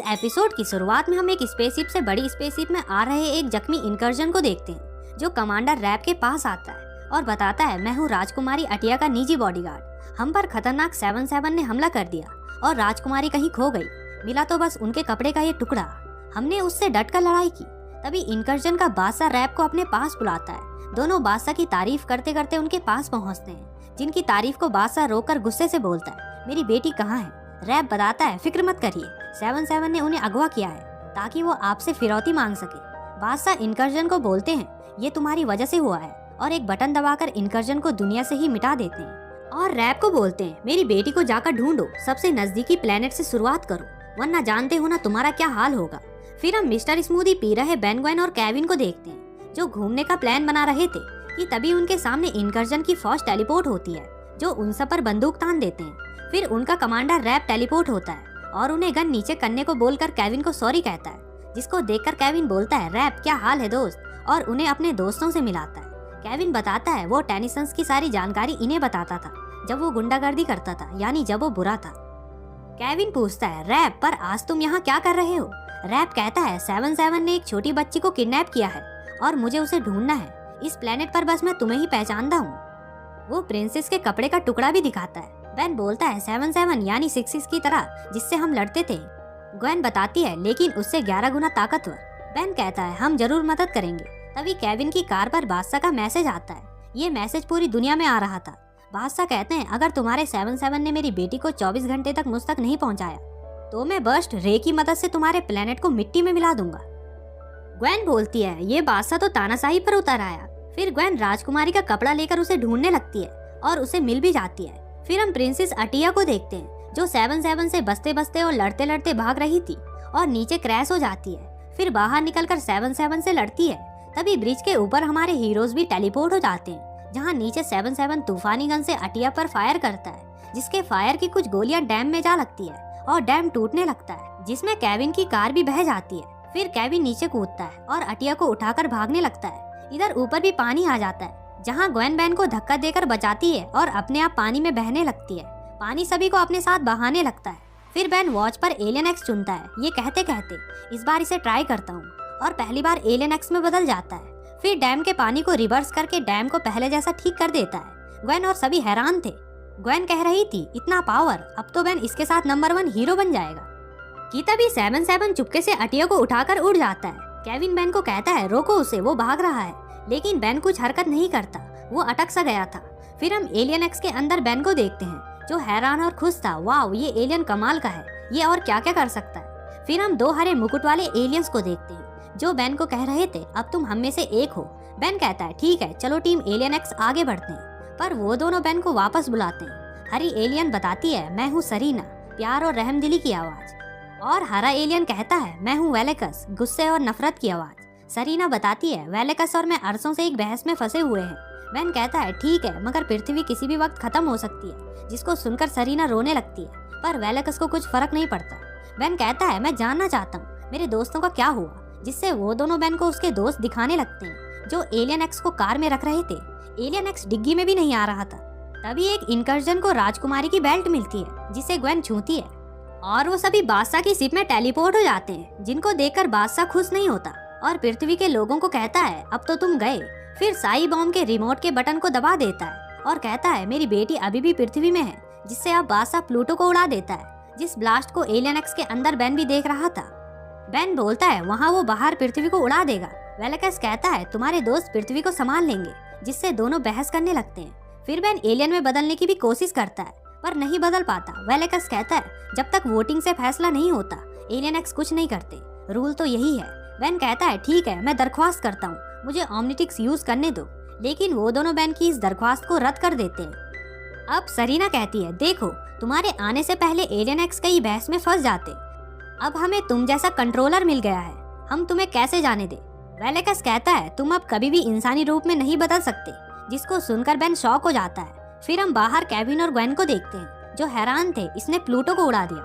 इस एपिसोड की शुरुआत में हम एक स्पेसशिप से बड़ी स्पेसशिप में आ रहे एक जख्मी इनकर्जन को देखते हैं जो कमांडर रैप के पास आता है और बताता है, मैं हूँ राजकुमारी अटिया का निजी बॉडीगार्ड। हम पर खतरनाक 77 ने हमला कर दिया और राजकुमारी कहीं खो गई। मिला तो बस उनके कपड़े का ये टुकड़ा। हमने उससे डटकर लड़ाई की। तभी इनकर्जन का बादशाह रैप को अपने पास बुलाता है। दोनों बादशाह की तारीफ करते करते उनके पास पहुँचते हैं, जिनकी तारीफ को बादशाह रोककर गुस्से से बोलता है, मेरी बेटी कहाँ है? रैप बताता है, फिक्र मत करिए, 77 ने उन्हें अगवा किया है ताकि वो आपसे फिरौती मांग सके। बादशाह इनकर्जन को बोलते हैं, ये तुम्हारी वजह से हुआ है, और एक बटन दबाकर इनकर्जन को दुनिया से ही मिटा देते हैं। और रैप को बोलते हैं, मेरी बेटी को जाकर ढूंढो, सबसे नजदीकी प्लेनेट से शुरुआत करो, वरना जानते हो ना तुम्हारा क्या हाल होगा। फिर हम मिस्टर स्मूदी पी रहे बेन, ग्वेन और केविन को देखते हैं जो घूमने का प्लान बना रहे थे कि तभी उनके सामने इनकर्जन की फौज टेलीपोर्ट होती है जो उन सब पर बंदूक तान देते हैं। फिर उनका कमांडर रैप टेलीपोर्ट होता है और उन्हें गन नीचे करने को बोलकर केविन को सॉरी कहता है, जिसको देखकर केविन बोलता है, रैप क्या हाल है दोस्त, और उन्हें अपने दोस्तों से मिलाता है। केविन बताता है वो टेनिसंस की सारी जानकारी इन्हें बताता था जब वो गुंडागर्दी करता था, यानी जब वो बुरा था। केविन पूछता है, रैप पर आज तुम यहाँ क्या कर रहे हो? रैप कहता है, 77 ने एक छोटी बच्ची को किडनैप किया है और मुझे उसे ढूंढना है। इस प्लेनेट पर बस मैं तुम्हें ही पहचानता हूँ। वो प्रिंसेस के कपड़े का टुकड़ा भी दिखाता है। बेन बोलता है, 77 यानी 66 की तरह जिससे हम लड़ते थे। ग्वेन बताती है, लेकिन उससे 11 गुना ताकतवर। बेन कहता है, हम जरूर मदद करेंगे। तभी केविन की कार पर बादशाह का मैसेज आता है। ये मैसेज पूरी दुनिया में आ रहा था। बादशाह कहते हैं, अगर तुम्हारे 77 ने मेरी बेटी को 24 घंटे तक मुझ तक नहीं पहुंचाया तो मैं बर्स्ट रे की मदद से तुम्हारे प्लेनेट को मिट्टी में मिला दूंगा। ग्वेन बोलती है, ये बादशाह तो तानाशाही पर उतर आया। फिर ग्वेन राजकुमारी का कपड़ा लेकर उसे ढूंढने लगती है और उसे मिल भी जाती है। फिर हम प्रिंसेस अटिया को देखते हैं जो 77 से बचते बचते और लड़ते लड़ते भाग रही थी और नीचे क्रैश हो जाती है। फिर बाहर निकलकर 77 से लड़ती है। तभी ब्रिज के ऊपर हमारे हीरोज भी टेलीपोर्ट हो जाते हैं, जहां नीचे 77 तूफानी गन से अटिया पर फायर करता है, जिसके फायर की कुछ गोलियां डैम में जा लगती है और डैम टूटने लगता है, जिसमें केविन की कार भी बह जाती है। फिर केविन नीचे कूदता है और अटिया को उठाकर भागने लगता है। इधर ऊपर भी पानी आ जाता है, जहां ग्वेन बेन को धक्का देकर बचाती है और अपने आप पानी में बहने लगती है। पानी सभी को अपने साथ बहाने लगता है। फिर बेन वॉच पर एलियन एक्स चुनता है। ये कहते कहते इस बार इसे ट्राई करता हूँ, और पहली बार एलियन एक्स में बदल जाता है। फिर डैम के पानी को रिवर्स करके डैम को पहले जैसा ठीक कर देता है। ग्वेन और सभी हैरान थे। ग्वेन कह रही थी, इतना पावर, अब तो बेन इसके साथ नंबर 1 हीरो बन जाएगा। कि तभी 77 चुपके से अटिया को उठाकर उड़ जाता है। केविन बेन को कहता है, रोको उसे, वो भाग रहा है। लेकिन बेन कुछ हरकत नहीं करता, वो अटक सा गया था। फिर हम एलियन एक्स के अंदर बेन को देखते हैं जो हैरान और खुश था, वाव ये एलियन कमाल का है, ये और क्या क्या कर सकता है। फिर हम 2 हरे मुकुट वाले एलियंस को देखते हैं जो बेन को कह रहे थे, अब तुम हम में से एक हो। बेन कहता है, ठीक है चलो टीम एलियन एक्स आगे बढ़ते हैं, पर वो दोनों बेन को वापस बुलाते हैं। हरी एलियन बताती है, मैं हूँ सरीना, प्यार और रहमदिली की आवाज। और हरा एलियन कहता है, मैं हूँ वेलेकस, गुस्से और नफरत की आवाज। सरीना बताती है, वेलेकस और मैं अरसों से एक बहस में फंसे हुए हैं। बेन कहता है, ठीक है, मगर पृथ्वी किसी भी वक्त खत्म हो सकती है, जिसको सुनकर सरीना रोने लगती है, पर वेलेकस को कुछ फर्क नहीं पड़ता। बेन कहता है, मैं जानना चाहता हूँ मेरे दोस्तों का क्या हुआ, जिससे वो दोनों बेन को उसके दोस्त दिखाने लगते हैं जो एलियन एक्स को कार में रख रहे थे। एलियन एक्स डिग्गी में भी नहीं आ रहा था। तभी एक इनकर्जन को राजकुमारी की बेल्ट मिलती है जिसे ग्वेन छूती है और वो सभी बादशाह की शिप में टेलीपोर्ट हो जाते हैं, जिनको देखकर बादशाह खुश नहीं होता और पृथ्वी के लोगों को कहता है, अब तो तुम गए। फिर साई बॉम्ब के रिमोट के बटन को दबा देता है और कहता है, मेरी बेटी अभी भी पृथ्वी में है, जिससे अब बादशाह प्लूटो को उड़ा देता है, जिस ब्लास्ट को एलियन एक्स के अंदर बेन भी देख रहा था। बेन बोलता है, वहाँ वो बाहर पृथ्वी को उड़ा देगा। वेलेकस कहता है, तुम्हारे दोस्त पृथ्वी को संभाल लेंगे, जिससे दोनों बहस करने लगते हैं। फिर बेन एलियन में बदलने की भी कोशिश करता है, पर नहीं बदल पाता। वेलेकस कहता है, जब तक वोटिंग से फैसला नहीं होता एलियन एक्स कुछ नहीं करते, रूल तो यही है। बेन कहता है, ठीक है, मैं दरख्वास्त करता हूँ, मुझे ओमनिटिक्स यूज करने दो। लेकिन वो दोनों बेन की इस दरख्वास्त को रद्द कर देते हैं। अब सरीना कहती है, देखो तुम्हारे आने से पहले एलियन एक्स कई बहस में फंस जाते, अब हमें तुम जैसा कंट्रोलर मिल गया है, हम तुम्हें कैसे जाने दे। वेलेकस कहता है, तुम अब कभी भी इंसानी रूप में नहीं बदल सकते, जिसको सुनकर बेन शॉक हो जाता है। फिर हम बाहर केविन और ग्वेन को देखते हैं जो हैरान थे, इसने प्लूटो को उड़ा दिया।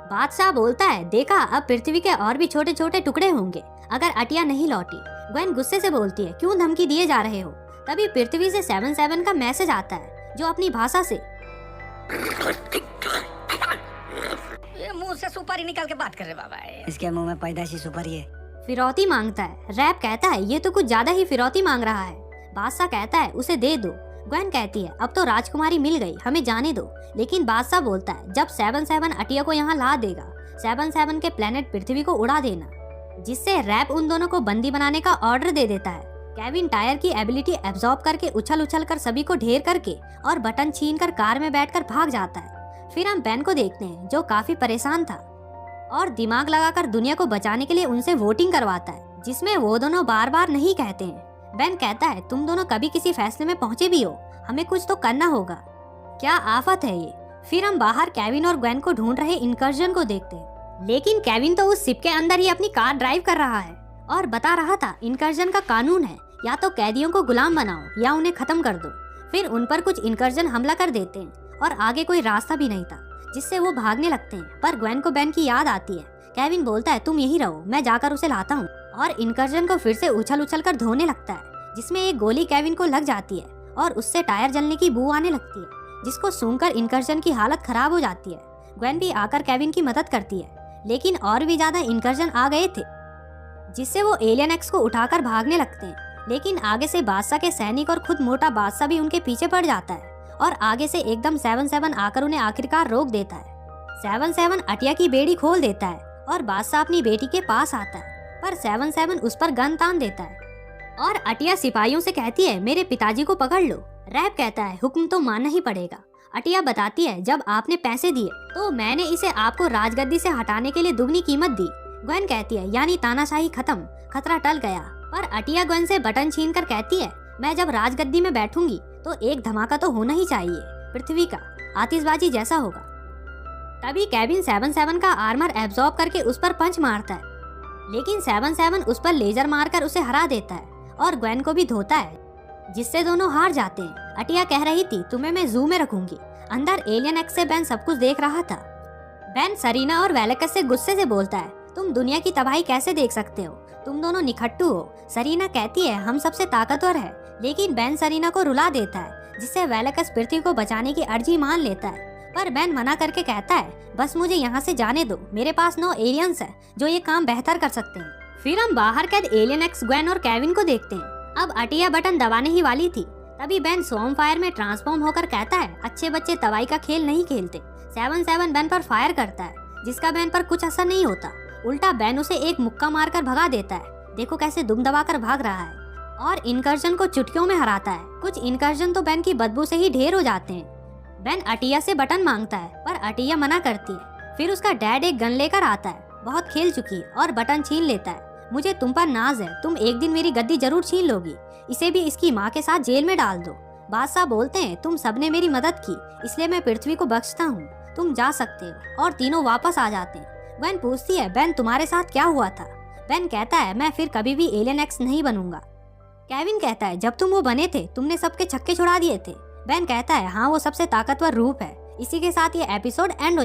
बादशाह बोलता है, देखा अब पृथ्वी के और भी छोटे छोटे टुकड़े होंगे अगर अटिया नहीं लौटी। ग्वेन गुस्से से बोलती है, क्यों धमकी दिए जा रहे हो। तभी पृथ्वी से 77 का मैसेज आता है जो अपनी भाषा से ये मुंह से सुपारी निकाल के बात कर रहे बाबा। इसके मुंह में पैदाशी सुपारी है। फिरौती मांगता है। रैप कहता है ये तो कुछ ज्यादा ही फिरौती मांग रहा है। बादशाह कहता है उसे दे दो। ग्वेन कहती है अब तो राजकुमारी मिल गई, हमें जाने दो। लेकिन बादशाह बोलता है जब 7-7 अटिया को यहाँ ला देगा 7-7 के प्लेनेट पृथ्वी को उड़ा देना, जिससे रैप उन दोनों को बंदी बनाने का ऑर्डर दे देता है। केविन टायर की एबिलिटी एब्जॉर्ब करके उछल उछल कर सभी को ढेर करके और बटन छीन कर कार में बैठकर भाग जाता है। फिर हम बेन को देखते हैं जो काफी परेशान था और दिमाग लगाकर दुनिया को बचाने के लिए उनसे वोटिंग करवाता है, जिसमें वो दोनों बार बार नहीं कहते हैं। बेन कहता है तुम दोनों कभी किसी फैसले में पहुंचे भी हो, हमें कुछ तो करना होगा। क्या आफत है ये। फिर हम बाहर केविन और ग्वेन को ढूंढ रहे इनकर्जन को देखते हैं, लेकिन केविन तो उस शिप के अंदर ही अपनी कार ड्राइव कर रहा है और बता रहा था इनकर्जन का कानून है या तो कैदियों को गुलाम बनाओ या उन्हें खत्म कर दो। फिर उन पर कुछ इनकर्जन हमला कर देते हैं और आगे कोई रास्ता भी नहीं था, जिससे वो भागने लगते हैं। पर ग्वेन को बेन की याद आती है। केविन बोलता है तुम यही रहो, मैं जाकर उसे लाता हूँ, और इनकर्जन को फिर से उछल उछल कर धोने लगता है, जिसमें एक गोली केविन को लग जाती है और उससे टायर जलने की बू आने लगती है, जिसको सूंघकर इनकर्जन की हालत खराब हो जाती है। ग्वेन भी आकर केविन की मदद करती है, लेकिन और भी ज्यादा इनकर्जन आ गए थे, जिससे वो एलियन एक्स को उठाकर भागने लगते हैं। लेकिन आगे से बादशाह के सैनिक और खुद मोटा बादशाह भी उनके पीछे पड़ जाता है और आगे से एकदम 7-7 आकर उन्हें आखिरकार रोक देता है। 7-7 अटिया की बेड़ी खोल देता है और बादशाह अपनी बेटी के पास आता है, पर 7-7 उस पर गन तान देता है और अटिया सिपाहियों से कहती है मेरे पिताजी को पकड़ लो। रैप कहता है हुक्म तो मानना ही पड़ेगा। अटिया बताती है जब आपने पैसे दिए तो मैंने इसे आपको राजगद्दी से हटाने के लिए दुगनी कीमत दी। ग्वेन कहती है यानी तानाशाही खत्म, खतरा टल गया। पर अटिया ग्वेन से बटन छीन कर कहती है मैं जब राजगद्दी में बैठूंगी तो एक धमाका तो होना ही चाहिए, पृथ्वी का, आतिशबाजी जैसा होगा। तभी केविन 7-7 का आर्मर एब्जॉर्ब करके उस पर पंच मारता है, लेकिन 7-7 उस पर लेजर मारकर उसे हरा देता है और ग्वेन को भी धोता है, जिससे दोनों हार जाते हैं। अटिया कह रही थी तुम्हें मैं जू में रखूंगी। अंदर एलियन एक्स से बेन सब कुछ देख रहा था। बेन सरीना और वेलेकस से गुस्से से बोलता है तुम दुनिया की तबाही कैसे देख सकते हो, तुम दोनों निखट्टू हो। सरीना कहती है हम सबसे ताकतवर है, लेकिन बेन सरीना को रुला देता है, जिससे वेलेकस पृथ्वी को बचाने की अर्जी मान लेता है। पर बेन मना करके कहता है बस मुझे यहाँ से जाने दो, मेरे पास 9 एलियंस है जो ये काम बेहतर कर सकते हैं। फिर हम बाहर कैद एलियन एक्स, ग्वेन और केविन को देखते हैं। अब अटिया बटन दबाने ही वाली थी, तभी बेन स्वॉर्म फायर में ट्रांसफॉर्म होकर कहता है अच्छे बच्चे तबाही का खेल नहीं खेलते। 7-7 बेन पर फायर करता है, जिसका बेन पर कुछ असर नहीं होता, उल्टा बेन उसे एक मुक्का मारकर भगा देता है। देखो कैसे दुम दबाकर भाग रहा है, और इनकर्जन को चुटकियों में हराता है। कुछ इनकर्जन तो बेन की बदबू से ही ढेर हो जाते हैं। बेन अटिया से बटन मांगता है, पर अटिया मना करती है। फिर उसका डैड एक गन लेकर आता है, बहुत खेल चुकी है, और बटन छीन लेता है। मुझे तुम पर नाज है, तुम एक दिन मेरी गद्दी जरूर छीन लोगी, इसे भी इसकी माँ के साथ जेल में डाल दो। बादशाह बोलते हैं तुम सबने मेरी मदद की, इसलिए मैं पृथ्वी को बख्शता हूँ, तुम जा सकते हो, और तीनों वापस आ जाते हैं। बेन पूछती है बेन तुम्हारे साथ क्या हुआ था। बेन कहता है मैं फिर कभी भी एलियन एक्स नहीं बनूंगा। केविन कहता है जब तुम वो बने थे तुमने सबके छक्के छुड़ा दिए थे। बेन कहता है हाँ वो सबसे ताकतवर रूप है। इसी के साथ ये एपिसोड एंड हो